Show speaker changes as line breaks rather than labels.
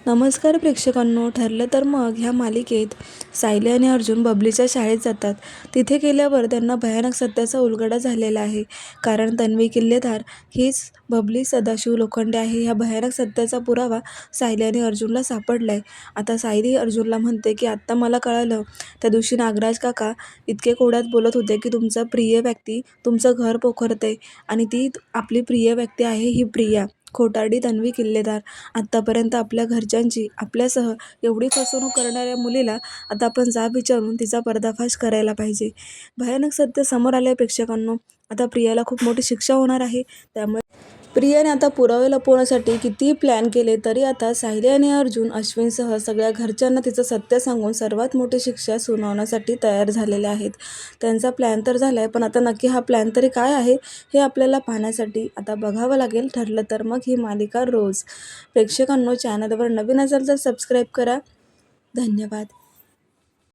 नमस्कार प्रेक्षकांनो. ठरलं तर मग ह्या मालिकेत सायली आणि अर्जुन बबलीच्या शाळेत जातात. तिथे गेल्यावर त्यांना भयानक सत्याचा उलगडा झालेला आहे. कारण तन्वी किल्लेदार हीच बबली सदाशिव लोखंडे आहे. ह्या भयानक सत्याचा पुरावा सायली आणि अर्जुनला सापडलाय. आता सायली अर्जुनला म्हणते की आत्ता मला कळालं, त्या दिवशी नागराज काका इतके कोड्यात बोलत होते की तुमचा प्रिय व्यक्ती तुमचं घर पोखरते आणि ती आपली प्रिय व्यक्ती आहे ही प्रिया. खोटारडी तन्वी किल्लेदार. आत्तापर्यंत आपल्या घरच्यांची आपल्यासह एवढी फसवणूक करणाऱ्या मुलीला आता आपण जाब विचारून तिचा पर्दाफाश करायला पाहिजे. भयानक सत्य समोर आले प्रेक्षकांनो. आता प्रियाला खूप मोठी शिक्षा होणार आहे. त्यामुळे प्रियाने आता पुरावे लपवण्यासाठी कितीही प्लॅन केले तरी आता सायली आणि अर्जुन अश्विनसह सगळ्या घरच्यांना तिचं सत्य सांगून सर्वात मोठी शिक्षा सुनावण्यासाठी तयार झालेले आहेत. त्यांचा प्लॅन तर झालाय, पण आता नक्की हा प्लॅन तरी काय आहे हे आपल्याला पाहण्यासाठी आता बघावं लागेल. ठरलं तर मग ही मालिका रोज. प्रेक्षकांनो, चॅनलवर नवीन असाल तर सबस्क्राईब करा. धन्यवाद.